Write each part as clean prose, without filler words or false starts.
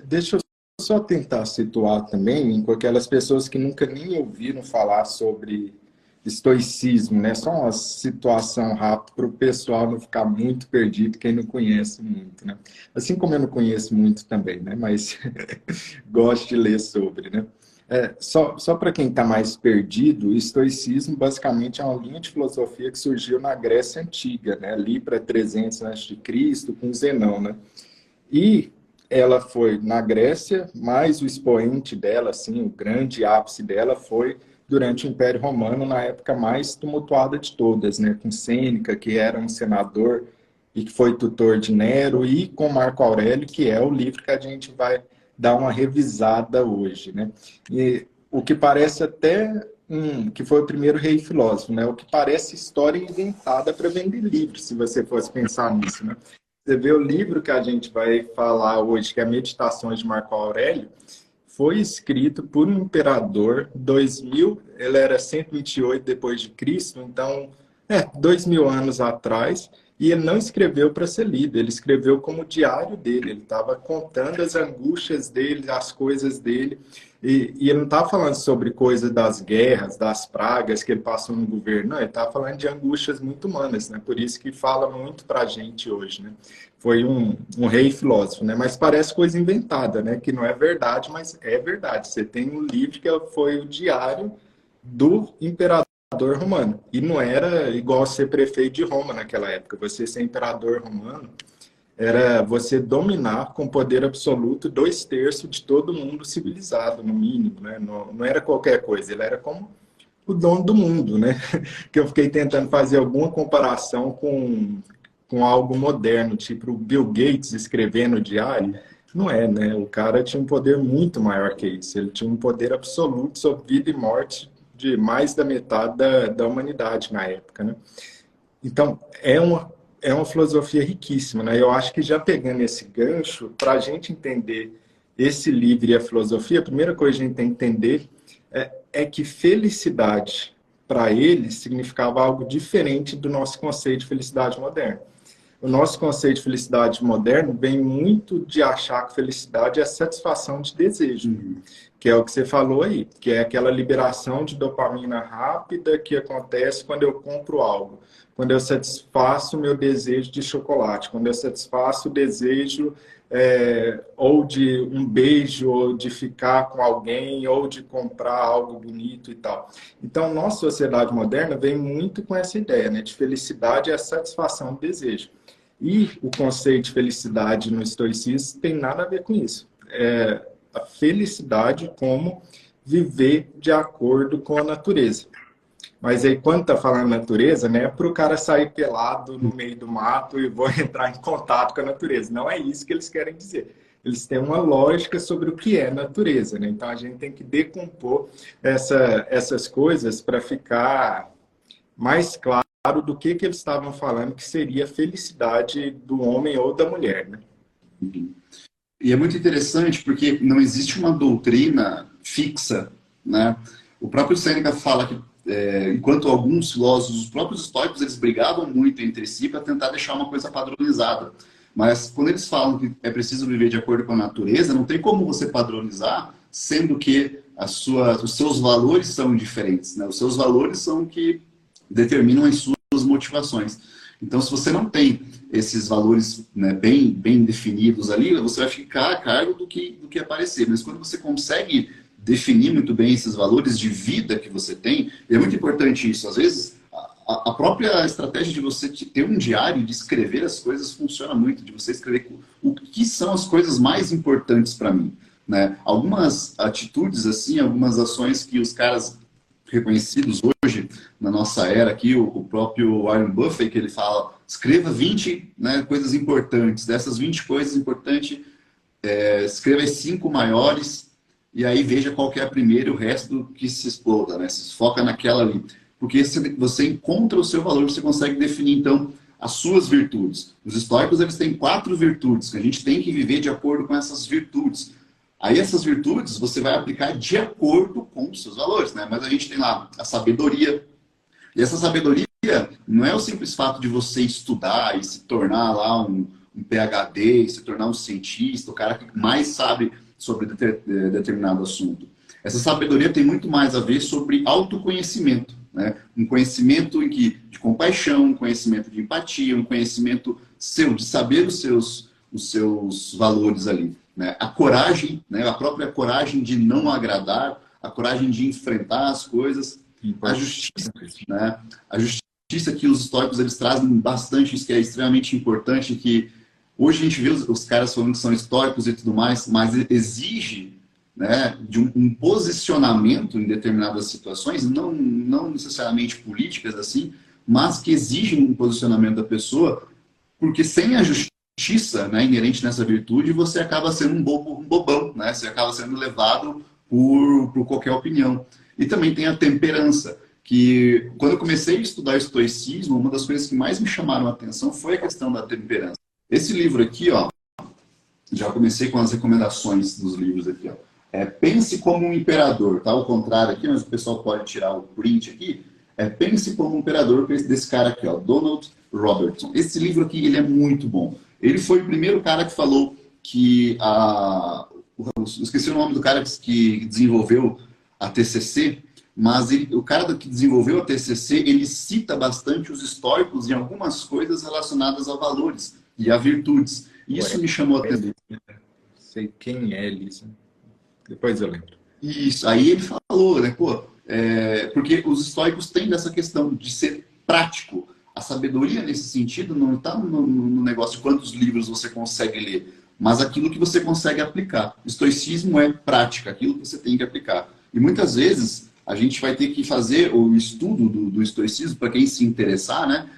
Deixa eu só tentar situar também com aquelas pessoas que nunca nem ouviram falar sobre estoicismo, né? Só uma situação rápida para o pessoal não ficar muito perdido, quem não conhece muito, né? Assim como eu não conheço muito também, né? Mas gosto de ler sobre, né? Só para quem está mais perdido, o estoicismo basicamente é uma linha de filosofia que surgiu na Grécia Antiga, né? Ali para 300 a.C., com Zenão, né? E ela foi na Grécia, mas o expoente dela, assim, o grande ápice dela foi durante o Império Romano, na época mais tumultuada de todas, né? Com Sêneca, que era um senador e que foi tutor de Nero, e com Marco Aurélio, que é o livro que a gente vai dar uma revisada hoje, né? E o que parece até que foi o primeiro rei filósofo, né? O que parece história inventada para vender livros, se você fosse pensar nisso, né? Você vê o livro que a gente vai falar hoje, que é Meditações de Marco Aurélio, foi escrito por um imperador, 2000, ele era 128 depois de Cristo, então, 2000 anos atrás, e ele não escreveu para ser lido, ele escreveu como diário dele, ele estava contando as angústias dele, as coisas dele, e ele não estava falando sobre coisas das guerras, das pragas que ele passou no governo, não, ele estava falando de angústias muito humanas, né? Por isso que fala muito para a gente hoje, né? Foi um rei filósofo, né? Mas parece coisa inventada, né? Que não é verdade, mas é verdade. Você tem um livro que foi o diário do imperador romano. E não era igual ser prefeito de Roma naquela época. Você ser imperador romano era você dominar com poder absoluto 2/3 de todo mundo civilizado, no mínimo, né? Não, não era qualquer coisa, ele era como o dono do mundo, né? Que eu fiquei tentando fazer alguma comparação com algo moderno, tipo o Bill Gates escrevendo diário. Não é, né? O cara tinha um poder muito maior que isso. Ele tinha um poder absoluto sobre vida e morte de mais da metade da humanidade na época, né? Então, é uma filosofia riquíssima, né? Eu acho que já pegando esse gancho, para a gente entender esse livro e a filosofia, a primeira coisa que a gente tem que entender é que felicidade, para ele, significava algo diferente do nosso conceito de felicidade moderno. O nosso conceito de felicidade moderno vem muito de achar que felicidade é satisfação de desejo, que é o que você falou aí, que é aquela liberação de dopamina rápida que acontece quando eu compro algo, quando eu satisfaço o meu desejo de chocolate, quando eu satisfaço o desejo ou de um beijo, ou de ficar com alguém, ou de comprar algo bonito e tal. Então, nossa sociedade moderna vem muito com essa ideia, né, de felicidade é a satisfação do desejo. E o conceito de felicidade no estoicismo tem nada a ver com isso. A felicidade como viver de acordo com a natureza. Mas aí, quando está falando natureza, né, é para o cara sair pelado no meio do mato e vou entrar em contato com a natureza. Não é isso que eles querem dizer. Eles têm uma lógica sobre o que é natureza, né? Então, a gente tem que decompor essas coisas para ficar mais claro do que eles estavam falando que seria a felicidade do homem ou da mulher, né? E é muito interessante porque não existe uma doutrina fixa, né? O próprio Sêneca fala que, enquanto alguns filósofos, os próprios estoicos, eles brigavam muito entre si para tentar deixar uma coisa padronizada. Mas quando eles falam que é preciso viver de acordo com a natureza, não tem como você padronizar, sendo que os seus valores são diferentes, né? Os seus valores são o que determinam as suas motivações. Então, se você não tem esses valores, né, bem definidos ali, você vai ficar a cargo do que aparecer. Mas quando você consegue definir muito bem esses valores de vida que você tem, é muito importante isso. Às vezes, a própria estratégia de você ter um diário, de escrever as coisas, funciona muito. De você escrever o que são as coisas mais importantes para mim, né? Algumas atitudes, assim, algumas ações que os caras reconhecidos hoje, na nossa era aqui, o próprio Warren Buffett, que ele fala, escreva 20, né, coisas importantes. Dessas 20 coisas importantes, escreva as 5 maiores e aí veja qual que é a primeira e o resto que se exploda, né? Se foca naquela ali. Porque você encontra o seu valor, você consegue definir, então, as suas virtudes. Os estoicos, eles têm 4 virtudes, que a gente tem que viver de acordo com essas virtudes. Aí essas virtudes você vai aplicar de acordo com os seus valores, né? Mas a gente tem lá a sabedoria. E essa sabedoria não é o simples fato de você estudar e se tornar lá um PhD, se tornar um cientista, o cara que mais sabe sobre determinado assunto. Essa sabedoria tem muito mais a ver sobre autoconhecimento, né? Um conhecimento de compaixão, um conhecimento de empatia, um conhecimento seu, de saber os seus valores ali, né? A coragem, né? A própria coragem de não agradar, a coragem de enfrentar as coisas, a justiça, né? A justiça que os estoicos eles trazem bastante, isso que é extremamente importante, que hoje a gente vê os caras falando que são estoicos e tudo mais, mas exige, né, de um posicionamento em determinadas situações, não necessariamente políticas assim, mas que exigem um posicionamento da pessoa, porque sem a justiça, né, inerente nessa virtude, você acaba sendo um bobão, né? Você acaba sendo levado por qualquer opinião. E também tem a temperança, que quando eu comecei a estudar estoicismo, uma das coisas que mais me chamaram a atenção foi a questão da temperança. Esse livro aqui, ó, já comecei com as recomendações dos livros aqui, ó. Pense como um imperador, tá? Ao contrário aqui, mas o pessoal pode tirar o print aqui. Pense como um imperador desse cara aqui, ó, Donald Robertson. Esse livro aqui, ele é muito bom. Ele foi o primeiro cara que falou que esqueci o nome do cara que desenvolveu a TCC, mas o cara que desenvolveu a TCC, ele cita bastante os estoicos em algumas coisas relacionadas a valores e a virtudes. Isso me chamou a atenção. Sei quem é, Elisa. Depois eu lembro. Isso, aí ele falou, né, pô, porque os estoicos têm dessa questão de ser prático. A sabedoria, nesse sentido, não está no negócio de quantos livros você consegue ler, mas aquilo que você consegue aplicar. Estoicismo é prática, aquilo que você tem que aplicar. E muitas vezes a gente vai ter que fazer o estudo do estoicismo, para quem se interessar, né,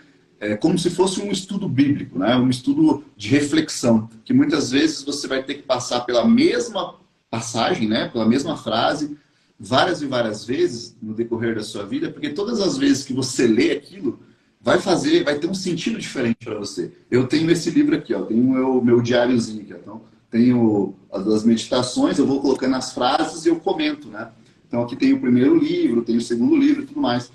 como se fosse um estudo bíblico, né, um estudo de reflexão, que muitas vezes você vai ter que passar pela mesma passagem, né, pela mesma frase, várias e várias vezes no decorrer da sua vida, porque todas as vezes que você lê aquilo, vai ter um sentido diferente para você. Eu tenho esse livro aqui, ó, tenho o meu diáriozinho aqui, ó, então tenho as meditações, eu vou colocando as frases e eu comento, né? Então aqui tem o primeiro livro, tem o segundo livro e tudo mais.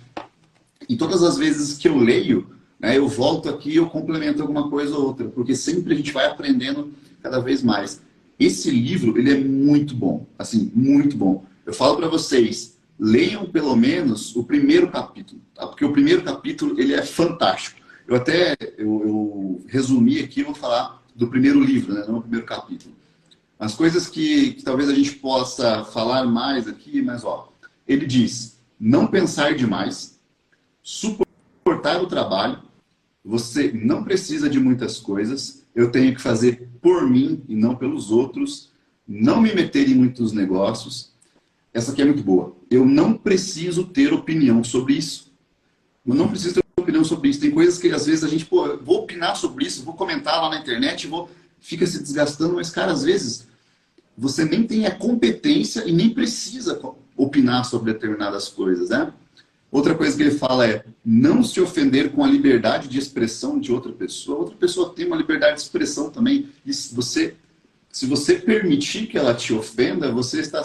E todas as vezes que eu leio, né, eu volto aqui e eu complemento alguma coisa ou outra, porque sempre a gente vai aprendendo cada vez mais. Esse livro, ele é muito bom, assim, muito bom. Eu falo para vocês, leiam pelo menos o primeiro capítulo, tá? Porque o primeiro capítulo, ele é fantástico. Eu resumi aqui, vou falar do primeiro livro, né, não o primeiro capítulo. As coisas que talvez a gente possa falar mais aqui, mas ó, ele diz, não pensar demais, suportar o trabalho, você não precisa de muitas coisas, eu tenho que fazer por mim e não pelos outros, não me meter em muitos negócios. Essa aqui é muito boa. Eu não preciso ter opinião sobre isso. Eu não preciso ter opinião sobre isso. Tem coisas que às vezes a gente, pô, vou opinar sobre isso, vou comentar lá na internet, fica se desgastando, mas cara, às vezes você nem tem a competência e nem precisa opinar sobre determinadas coisas, né? Outra coisa que ele fala é não se ofender com a liberdade de expressão de outra pessoa. Outra pessoa tem uma liberdade de expressão também. E se você permitir que ela te ofenda, você está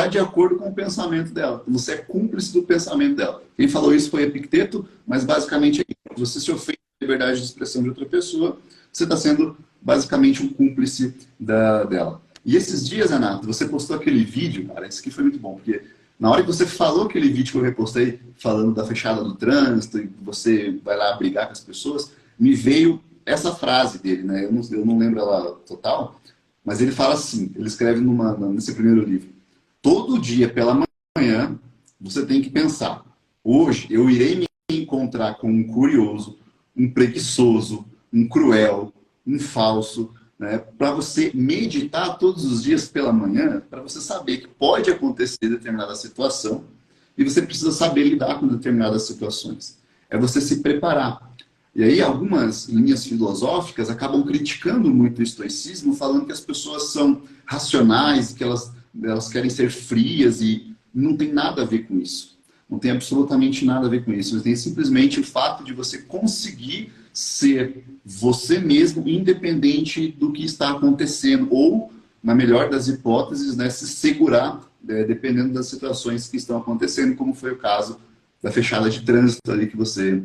de acordo com o pensamento dela. Você é cúmplice do pensamento dela. Quem falou isso foi Epicteto, mas basicamente é isso. Você se ofende com a liberdade de expressão de outra pessoa, você está sendo basicamente um cúmplice dela. E esses dias, Renato, você postou aquele vídeo, cara, isso aqui foi muito bom, porque na hora que você falou aquele vídeo que eu repostei, falando da fechada do trânsito, e você vai lá brigar com as pessoas, me veio essa frase dele, né? Eu não lembro ela total, mas ele fala assim, ele escreve nesse primeiro livro, todo dia pela manhã, você tem que pensar, hoje eu irei me encontrar com um curioso, um preguiçoso, um cruel, um falso, né, para você meditar todos os dias pela manhã, para você saber que pode acontecer determinada situação e você precisa saber lidar com determinadas situações. É você se preparar. E aí algumas linhas filosóficas acabam criticando muito o estoicismo, falando que as pessoas são racionais, que elas querem ser frias e não tem nada a ver com isso. Não tem absolutamente nada a ver com isso. Tem simplesmente o fato de você conseguir ser você mesmo, independente do que está acontecendo, ou, na melhor das hipóteses, né, se segurar, dependendo das situações que estão acontecendo, como foi o caso da fechada de trânsito ali que você